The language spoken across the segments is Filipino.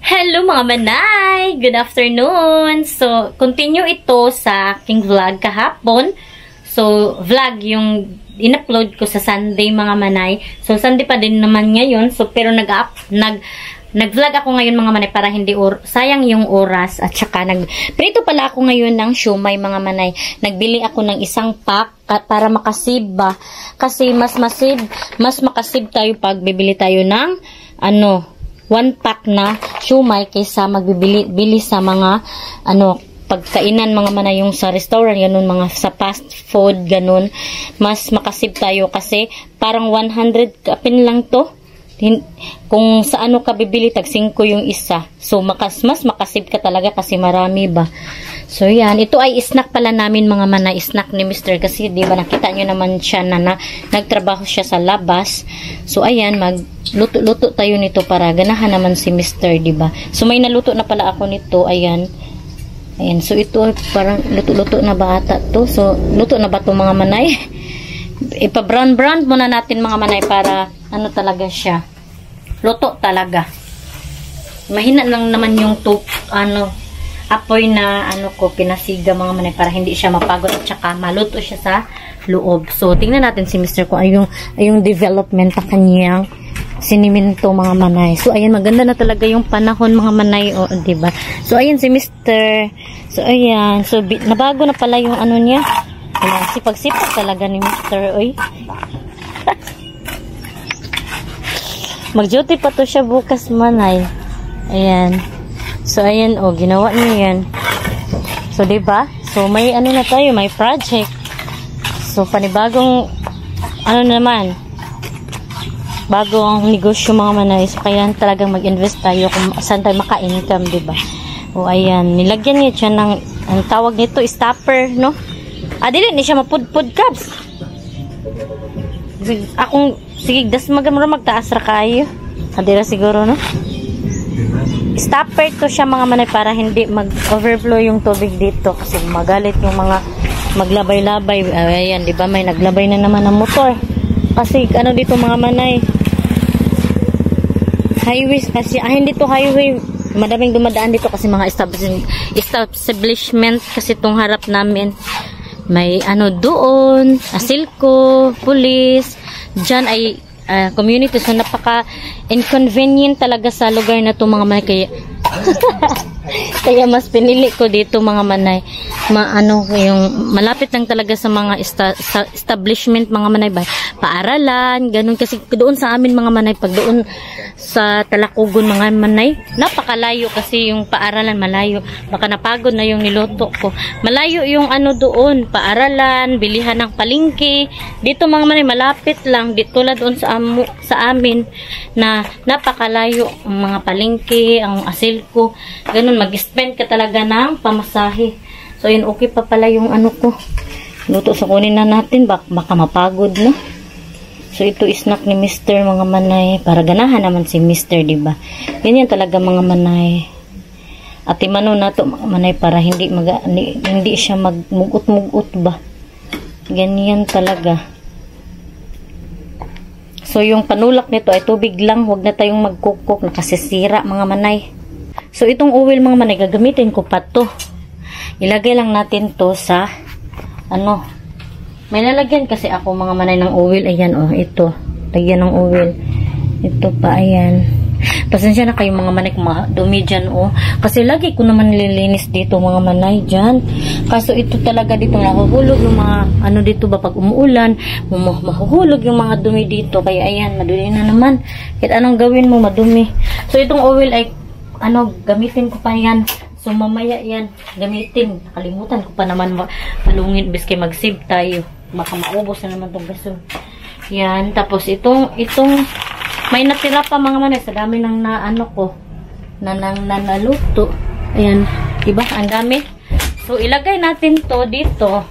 Hello mga manay! Good afternoon! So, continue ito sa aking vlog kahapon. So, vlog yung in-upload ko sa Sunday mga manay. So, Sunday pa din naman ngayon. So, pero nag-vlog ako ngayon mga manay para hindi sayang yung oras. At saka, prito pala ako ngayon ng siomay mga manay. Nagbili ako ng isang pack para makasave ba. Kasi mas makasave tayo pag bibili tayo ng one pack na siomay kaysa magbibili sa mga pagkainan mga manay, yung sa restaurant ganun, mga sa fast food ganun. Mas makasip tayo kasi parang 100 kapin lang to. Kung sa ka bibili, tag 5 yung isa. So mas makasip ka talaga kasi marami ba. So yan, ito ay snack pala namin mga manay, snack ni Mr. Kasi di ba nakita nyo naman siya na nagtrabaho siya sa labas. So ayan, magluto-luto tayo nito para ganahan naman si Mr. di ba. So may naluto na pala ako nito, ayan. Ayan, so ito parang luto-luto na ba ata to? So luto na ba to mga manay? Ipa-brand muna natin mga manay para talaga siya. Luto talaga. Mahina lang naman yung apoy na pinasiga mga manay para hindi siya mapagod at saka maluto siya sa loob. So tingnan natin si Mr. kung yung development ng kanyang siniminto mga manay. So ayan, maganda na talaga yung panahon mga manay, di ba? So ayan si Mr. So ayan, so nabago na pala yung niya. Ayan, sipag-sipag talaga ni Mr. Oy. Mag-duty pa to siya bukas manay. Ayan. So ayan, ginawa niya yan. So diba? So may na tayo, may project. So panibagong naman, bagong negosyo mga manay. So kaya talagang mag-invest tayo kung saan tayo maka-income, diba? Ayan, nilagyan niya siya ng, ang tawag nito, stopper, no? Dili ni siya mapudpud caps. Sige, das magtaas ra kayo. Adira siguro, no? Stopper to siya mga manay para hindi mag-overflow yung tubig dito kasi magalit yung mga maglabay-labay. Ayan, di ba? May naglabay na naman ng motor. Kasi dito mga manay, highway kasi, hindi to highway. Madaming dumadaan dito kasi mga establishment kasi itong harap namin. May doon, asilko, police. Diyan ay community. So napaka-inconvenient talaga sa lugar na ito mga manay. Kaya mas pinili ko dito mga manay. Yung malapit lang talaga sa mga establishment mga manay ba. Paaralan, ganun. Kasi doon sa amin mga manay, pag doon sa Talakugon mga manay, napakalayo kasi yung paaralan malayo. Baka napagod na yung niluto ko. Malayo yung doon, paaralan, bilihan ng palengke. Dito mga manay, malapit lang. Dito tulad doon sa amin na napakalayo ang mga palengke, ang asilko. Ganun, mag-spend ka talaga ng pamasahe. So, yun, okay pa pala yung ko. Luto sa kunin na natin. Baka mapagod, no? So, ito snack ni Mr. mga manay. Para ganahan naman si Mr. diba? Ganyan talaga mga manay. At imano na to mga manay para hindi siya magmugot-mugot ba? Ganyan talaga. So, yung panulak nito ay tubig lang. Huwag na tayong magkukok. Nakasisira mga manay. So, itong oil mga manay, gagamitin ko pa to. Ilagay lang natin to sa, may nalagyan kasi ako mga manay ng oil. Ayan, ito. Lagyan ng oil. Ito pa, ayan. Pasensya na kayo mga manay kung dumi dyan, Kasi lagi ko naman nililinis dito mga manay dyan. Kaso ito talaga dito, nahuhulog yung mga, dito ba pag umuulan, mahuhulog yung mga dumi dito. Kaya ayan, madumi na naman. Kahit anong gawin mo, madumi. So, itong oil ay, gamitin ko pa yan. So, mamaya yan, gamitin. Nakalimutan ko pa naman malungin, biski mag-save tayo. Baka maubos na naman itong gaso. Yan, tapos itong, may natira pa mga manay, sa dami ng naluto. Ayan, diba? Ang dami. So, ilagay natin to dito.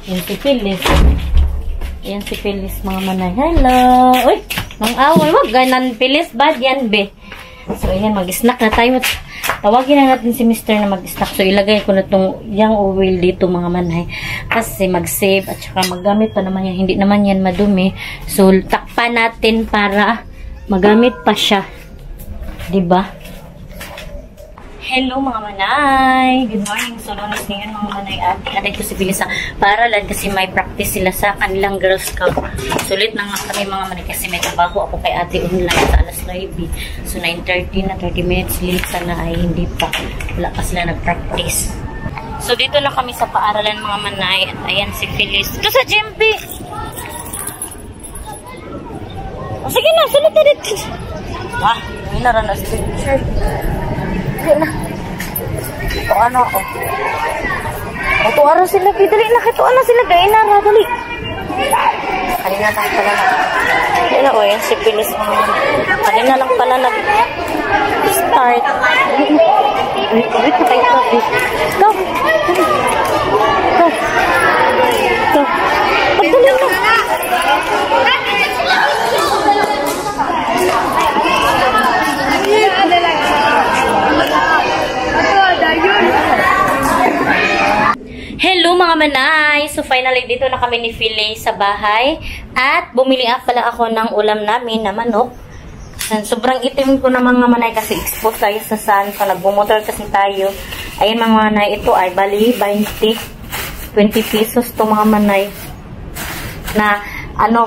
Yan si Phyllis. Yan si Phyllis mga manay. Hello! Uy! Mang away, wag ganan Phyllis. Bad yan, be. So, ayan, mag-snack na tayo. Tawagin na natin si Mr. na mag-snack. So, ilagay ko na itong yung oil dito mga manay. Kasi mag-save at saka maggamit pa naman yan. Hindi naman yan madumi. So, takpan natin para magamit pa siya. Diba? Hello mga manay! Good morning! So, lunes ngayon mga manay at aday ko si Billy sa paaralan kasi may practice sila sa kanilang Girl Scout. Sulit na nga kami mga manay kasi may trabaho ako kay ate online sa alas 9. So, 9:30 na 30 minutes late sana ay hindi pa. Wala pa sila nag-practice. So, dito na kami sa paaralan mga manay at ayan si Phyllis. Ito sa GMP! Oh, sige na! Sulit na dito! Ah, hindi na rin na si picture. Dali na. Ito ano ako. Ito araw sila. Dali na. Ito ano sila. Dali na. Dali. Kanina lang pala na. Dali na. O yan si Phyllis. Kanina lang pala nag-start. Wait na kayo. Go. Go. Go. Pagdali na. Hello mga manay! So finally dito na kami ni Philly sa bahay at bumili pala ako ng ulam namin na manok. Sobrang itim ko na mga manay kasi exposed tayo sa sun. So nagbumotor kasi tayo. Ayun mga manay, ito ay bali 20 pesos to mga manay. Na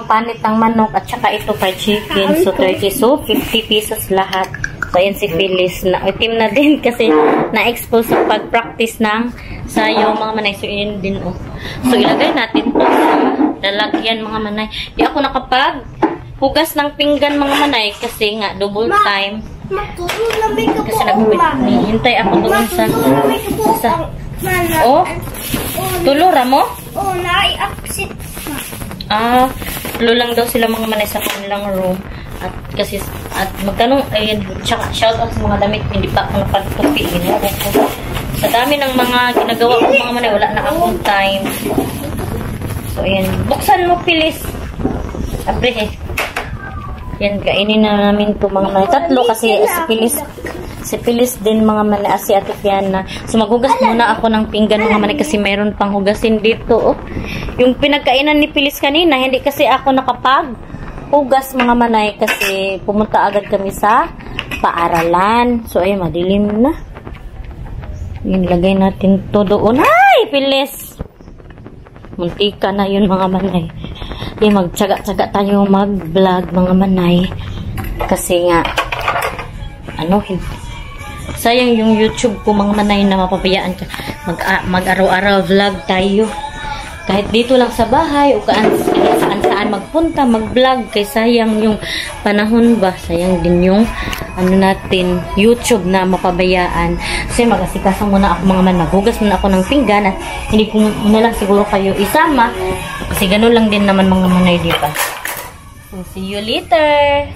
panit ng manok at saka ito fried chicken. So 30, so 50 pesos lahat. So, ayan si Phyllis. Itim na din kasi na-expose sa pag-practice ng sayo mga manay. So, yun din, oh. So, ilagay natin to sa lalagyan mga manay. Di ako nakapag-hugas ng pinggan mga manay kasi nga, double time. Kasi hintay ako doon sa oh? Tulura mo? Oh, nai-upset. Tulo lang daw sila mga manay sa kanilang room. At magtanong, ayun, shout out sa mga damit, hindi pa ako napagtupi. Sa dami ng mga ginagawa ko mga manay, wala na akong time. So, ayan. Buksan mo, Phyllis. Abre, yan, kainin na namin ito mga manay. Tatlo kasi si Phyllis din mga manay, si Ate Fiana. So, maghugas muna ako ng pinggan mga manay kasi mayroon pang hugasin dito. Oh. Yung pinagkainan ni Phyllis kanina, hindi kasi ako hugas mga manay kasi pumunta agad kami sa paaralan. So, ayun, madilim na. Yun, lagay natin to doon. Ay, Phyllis! Muntika na yun mga manay. Yung magtsaga-tsaga tayo mag-vlog mga manay. Kasi nga, sayang yung YouTube ko mga manay na mapabayaan ka. Mag-araw-araw vlog tayo. Kahit dito lang sa bahay o saan magpunta, mag-vlog kay sayang yung panahon ba, sayang din yung natin, YouTube na mapabayaan. Kasi mag-asikaso muna ako mga man, maghugas muna ako ng pinggan at hindi ko muna lang siguro kayo isama kasi ganun lang din naman mga manay, diba? So, see you later!